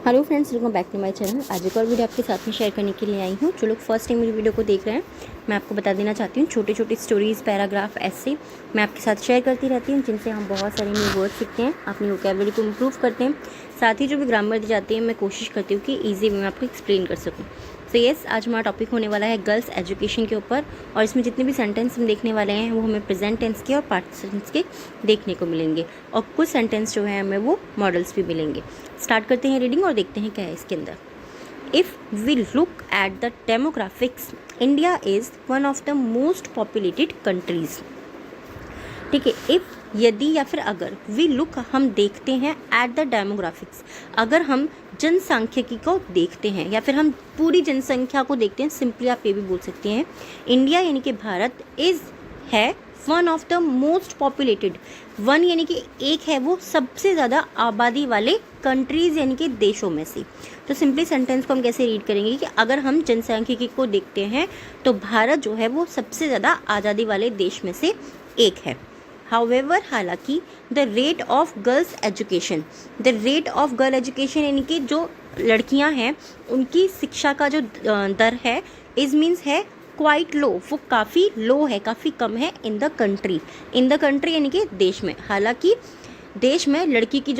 Hello friends, welcome back to my channel. आज एक और वीडियो आपके साथ में शेयर करने के लिए आई हूँ। जो लोग फर्स्ट टाइम मेरी वीडियो को देख रहे हैं, मैं आपको बता देना चाहती हूँ, छोटे छोटे स्टोरीज़, पैराग्राफ, ऐसे मैं आपके साथ शेयर करती रहती हूँ, जिनसे हम बहुत सारे न्यू वर्ड सीखते हैं, अपनी वोकैबुलरी को इम्प्रूव करते हैं। साथ ही जो भी ग्रामर दी जाती है, मैं कोशिश करती हूँ कि ईजी वे में आपको एक्सप्लेन कर सकूँ। सो यस, आज हमारा टॉपिक होने वाला है गर्ल्स एजुकेशन के ऊपर, और इसमें जितने भी सेंटेंस हम देखने वाले हैं वो हमें प्रेजेंट टेंस के और पास्ट टेंस के देखने को मिलेंगे, और कुछ सेंटेंस जो है हमें वो मॉडल्स भी मिलेंगे। स्टार्ट करते हैं रीडिंग और देखते हैं क्या है इसके अंदर। If we look at the demographics, India is one of the most populated countries. ठीक है, इफ़ यदि या फिर अगर वी लुक हम देखते हैं एट द डेमोग्राफिक्स, अगर हम जनसांख्यिकी को देखते हैं या फिर हम पूरी जनसंख्या को देखते हैं, सिंपली आप ये भी बोल सकते हैं इंडिया यानी कि भारत है one of the most populated, one यानी कि एक है वो सबसे ज़्यादा आबादी वाले कंट्रीज़ यानी कि देशों में से। तो सिंपली सेंटेंस को हम कैसे रीड करेंगे कि अगर हम जनसांख्यिकी को देखते हैं तो भारत जो है वो सबसे ज़्यादा आज़ादी वाले देश में से एक है। हाउएवर, हालांकि the rate of girls education यानी कि जो लड़कियां हैं उनकी शिक्षा का जो दर है इज मीन्स है क्वाइट लो, वो काफ़ी लो है, काफ़ी कम है इन द कंट्री यानी कि देश में। हालांकि देश में लड़की की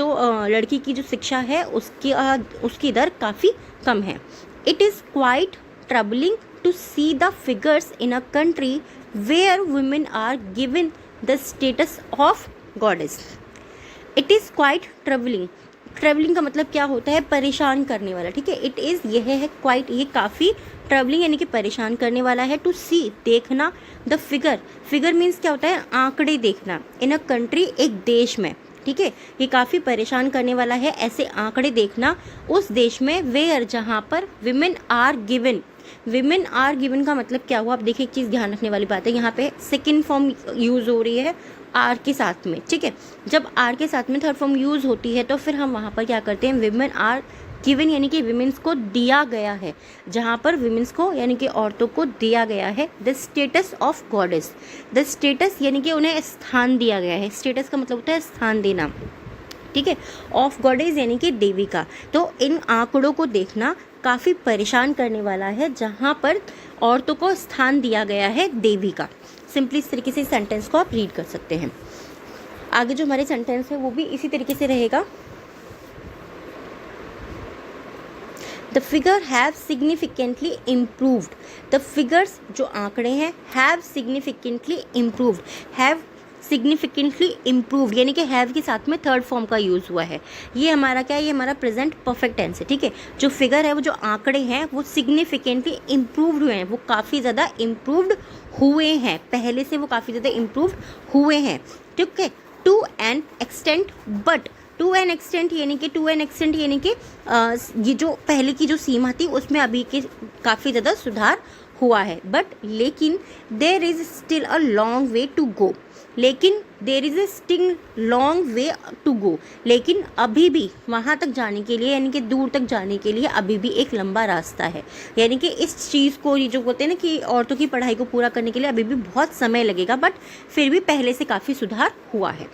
जो शिक्षा है उसकी दर काफ़ी कम है। It is quite troubling to see the figures in a country where women are given the status of goddess. It is quite troubling का मतलब क्या होता है? परेशान करने वाला। ठीक है, इट इज़ यह है क्वाइट, ये काफ़ी, ट्रबलिंग यानी कि परेशान करने वाला है। टू सी देखना, द फिगर मीन्स क्या होता है? आंकड़े देखना। इन अ कंट्री एक देश में, ठीक है, ये काफ़ी परेशान करने वाला है ऐसे आंकड़े देखना उस देश में वेयर जहाँ पर विमेन आर गिवन का मतलब क्या हुआ? आप देखिए, एक चीज़ ध्यान रखने वाली बात है, यहाँ पे सेकंड फॉर्म यूज़ हो रही है आर के साथ में। ठीक है, जब आर के साथ में थर्ड फॉर्म यूज़ होती है तो फिर हम वहाँ पर क्या करते हैं? विमेन आर गिवन यानी कि विमेंस को दिया गया है, जहाँ पर विमेंस को यानी कि औरतों को दिया गया है the status of goddess. The status यानी कि उन्हें स्थान दिया गया है। स्टेटस का मतलब होता है स्थान देना, ठीक है, ऑफ गॉडेस यानी कि देवी का। तो इन आंकड़ों को देखना काफ़ी परेशान करने वाला है जहाँ पर औरतों को स्थान दिया गया है देवी का। सिंपली इस तरीके से सेंटेंस को आप रीड कर सकते हैं। आगे जो हमारे सेंटेंस है वो भी इसी तरीके से रहेगा। The figure have significantly improved. The figures जो आंकड़े हैं हैव सिग्निफिकेंटली इम्प्रूव्ड यानी कि हैव के साथ में थर्ड फॉर्म का यूज़ हुआ है। ये हमारा क्या है? ये हमारा प्रेजेंट परफेक्ट टेंस है। ठीक है, जो फिगर है, वो जो आंकड़े हैं वो सिग्निफिकेंटली इम्प्रूव्ड हुए हैं, वो काफ़ी ज़्यादा इम्प्रूव्ड हुए हैं, पहले से वो काफ़ी ज़्यादा इम्प्रूव्ड हुए हैं। ठीक है, टू एन एक्सटेंट यानी कि ये जो पहले की जो सीमा थी उसमें अभी के काफ़ी ज़्यादा सुधार हुआ है। बट लेकिन there is still a long way to go. लेकिन अभी भी वहाँ तक जाने के लिए यानी कि दूर तक जाने के लिए अभी भी एक लंबा रास्ता है। यानी कि इस चीज़ को, ये जो बोलते हैं ना कि औरतों की पढ़ाई को पूरा करने के लिए अभी भी बहुत समय लगेगा, बट फिर भी पहले से काफ़ी सुधार हुआ है।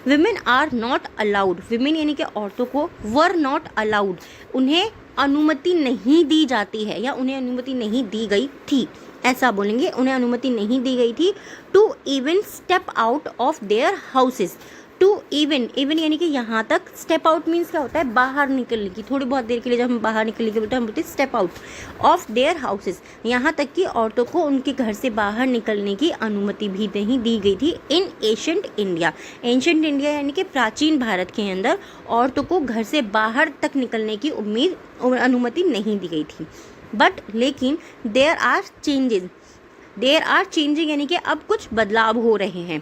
Women are not allowed, women यानी कि औरतों को वर नॉट अलाउड, उन्हें अनुमति नहीं दी जाती है या उन्हें अनुमति नहीं दी गई थी, ऐसा बोलेंगे, उन्हें अनुमति नहीं दी गई थी। To even step out of their houses. To even यानी कि यहाँ तक। स्टेप आउट मीन्स क्या होता है? बाहर निकलने की, थोड़ी बहुत देर के लिए जब हम बाहर निकलने के बोलते हैं हम बोलते हैं step out of their houses. यहाँ तक कि औरतों को उनके घर से बाहर निकलने की अनुमति भी नहीं दी गई थी। इन एंशिएंट इंडिया यानी कि प्राचीन भारत के अंदर औरतों को घर से बाहर तक निकलने की अनुमति नहीं दी गई थी। बट लेकिन देयर आर चेंजिंग यानी कि अब कुछ बदलाव हो रहे हैं।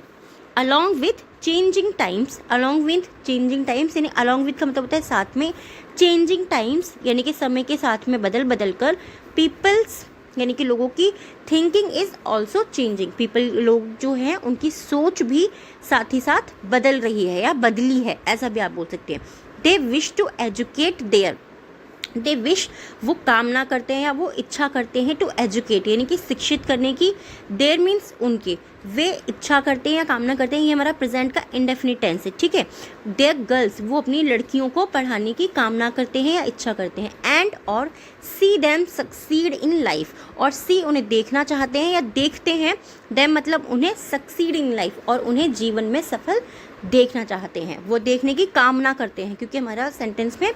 अलॉन्ग विथ चेंजिंग टाइम्स यानी अलॉन्ग विथ का मतलब होता है साथ में, चेंजिंग टाइम्स यानी कि समय के साथ में बदल कर, पीपल्स यानी कि लोगों की थिंकिंग इज ऑल्सो चेंजिंग। लोग जो हैं उनकी सोच भी साथ ही साथ बदल रही है या बदली है, ऐसा भी आप बोल सकते हैं। They wish to educate their they wish, वो कामना करते हैं या वो इच्छा करते हैं टू एजुकेट यानी कि शिक्षित करने की। देयर मीन्स उनके, वे इच्छा करते हैं या कामना करते हैं, ये हमारा प्रेजेंट का इंडेफिनिट टेंस है, ठीक है। देयर गर्ल्स, वो अपनी लड़कियों को पढ़ाने की कामना करते हैं या इच्छा करते हैं। एंड और see them succeed in life, और सी उन्हें देखना चाहते हैं या देखते हैं, देम मतलब उन्हें सक्सीड इन लाइफ, और उन्हें जीवन में सफल देखना चाहते हैं, वो देखने की कामना करते हैं, क्योंकि हमारा सेंटेंस में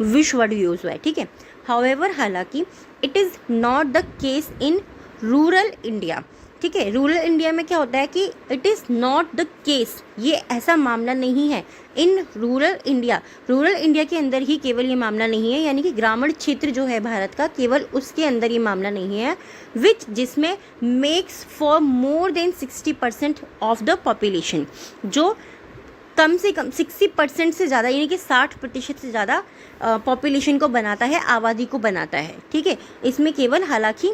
विश वर्ड यूज हुआ है, ठीक है। हाउएवर, हालांकि it is not the case in rural India, ठीक है। रूरल इंडिया में क्या होता है कि it is not the case, ये ऐसा मामला नहीं है। In rural India, rural India के अंदर ही केवल ये मामला नहीं है, यानी कि ग्रामीण क्षेत्र जो है भारत का, केवल उसके अंदर ये मामला नहीं है। विच, जिसमें makes for more than 60% of the population, जो कम से कम 60% से ज़्यादा यानी कि 60% से ज़्यादा पॉपुलेशन को बनाता है, आबादी को बनाता है, ठीक है। इसमें केवल, हालांकि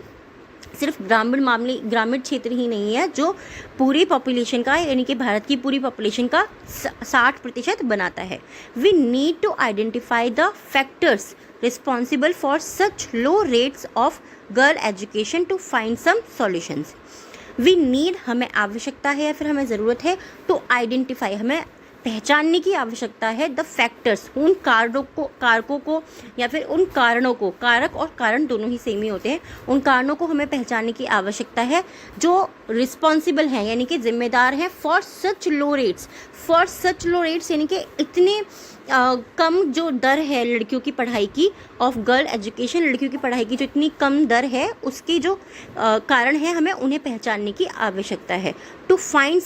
सिर्फ ग्रामीण क्षेत्र ही नहीं है जो पूरी पॉपुलेशन का यानी कि भारत की पूरी पॉपुलेशन का 60% बनाता है। We need to identify the factors responsible for such low rates of girl education to find some solutions. We need, हमें आवश्यकता है या फिर हमें ज़रूरत है, तो आइडेंटिफाई, हमें पहचानने की आवश्यकता है, द फैक्टर्स, उन कारकों को या फिर उन कारणों को, कारक और कारण दोनों ही सेम ही होते हैं, उन कारणों को हमें पहचानने की आवश्यकता है जो रिस्पॉन्सिबल हैं यानी कि जिम्मेदार हैं फॉर सच लो रेट्स यानी कि इतने कम जो दर है लड़कियों की पढ़ाई की, ऑफ गर्ल एजुकेशन, लड़कियों की पढ़ाई की जो इतनी कम दर है, उसके जो कारण है हमें उन्हें पहचानने की आवश्यकता है। टू फाइंड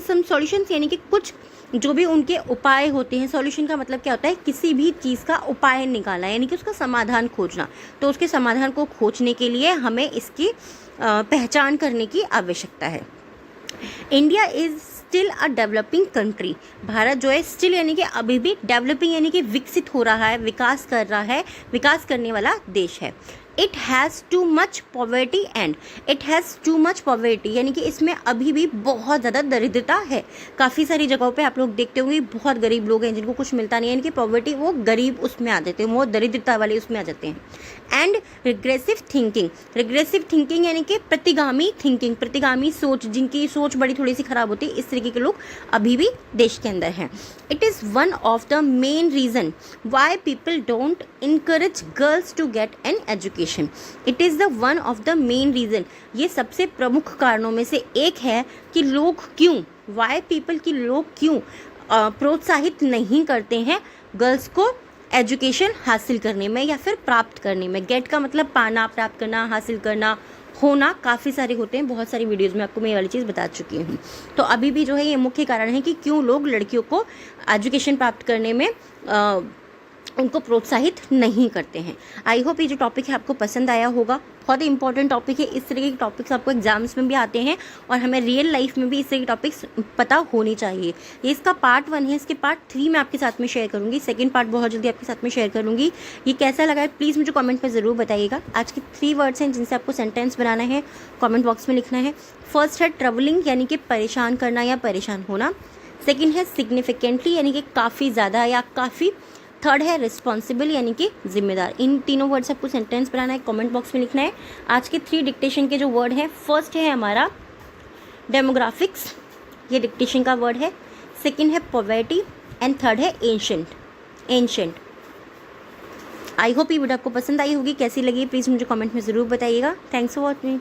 सम सॉल्यूशंस यानी कि कुछ जो भी उनके उपाय होते हैं। सॉल्यूशन का मतलब क्या होता है, किसी भी चीज़ का उपाय निकालना यानी कि उसका समाधान खोजना। तो उसके समाधान को खोजने के लिए हमें इसकी पहचान करने की आवश्यकता है। India is still a developing country, Bharat जो है स्टिल यानी कि अभी भी, डेवलपिंग यानी कि विकसित हो रहा है, विकास कर रहा है, विकास करने वाला देश है। It has too much poverty यानी कि इसमें अभी भी बहुत ज़्यादा दरिद्रता है। काफ़ी सारी जगहों पे आप लोग देखते होंगे बहुत गरीब लोग हैं जिनको कुछ मिलता नहीं है, यानी कि पॉवर्टी, वो गरीब उसमें आ जाते हैं, वो दरिद्रता वाले उसमें आ जाते हैं। एंड रिग्रेसिव थिंकिंग यानी कि प्रतिगामी सोच, जिनकी सोच बड़ी थोड़ी सी खराब होती है, इस तरीके के लोग अभी भी देश के अंदर हैं। It is one of the main reason why people don't encourage girls to get an education. It is the one of the main reason, ये सबसे प्रमुख कारणों में से एक है कि लोग क्यों, वाई पीपल की लोग क्यों प्रोत्साहित नहीं करते हैं गर्ल्स को एजुकेशन हासिल करने में या फिर प्राप्त करने में। गेट का मतलब पाना, प्राप्त करना, हासिल करना, होना, काफ़ी सारे होते हैं, बहुत सारी वीडियोज़ में आपको मैं ये वाली चीज़ बता चुकी हूँ। तो अभी भी जो है ये मुख्य कारण है कि क्यों लोग लड़कियों को एजुकेशन प्राप्त करने में उनको प्रोत्साहित नहीं करते हैं। आई होप ये जो टॉपिक है आपको पसंद आया होगा, बहुत ही इंपॉर्टेंट टॉपिक है। इस तरह के टॉपिक्स आपको एग्जाम्स में भी आते हैं और हमें रियल लाइफ में भी इस तरह के टॉपिक्स पता होनी चाहिए। ये इसका पार्ट 1 है, इसके पार्ट 3 मैं आपके साथ में शेयर करूँगी, सेकंड पार्ट बहुत जल्दी आपके साथ में शेयर करूँगी। ये कैसा लगा है प्लीज़ मुझे कॉमेंट में ज़रूर बताइएगा। आज की 3 वर्ड्स हैं जिनसे आपको सेंटेंस बनाना है, कॉमेंट बॉक्स में लिखना है। फर्स्ट है ट्रबलिंग यानी कि परेशान करना या परेशान होना। सेकेंड है सिग्निफिकेंटली यानी कि काफ़ी ज़्यादा या काफ़ी। थर्ड है रिस्पॉन्सिबल यानी कि जिम्मेदार। इन तीनों वर्ड से आपको सेंटेंस बनाना है, कमेंट बॉक्स में लिखना है। आज के 3 डिक्टेशन के जो वर्ड हैं, फर्स्ट है हमारा डेमोग्राफिक्स, ये डिक्टेशन का वर्ड है। सेकंड है पॉवर्टी एंड थर्ड है एंशंट। आई होप ये वीडियो आपको पसंद आई होगी, कैसी लगी प्लीज़ मुझे कमेंट में ज़रूर बताइएगा। Thanks for watching.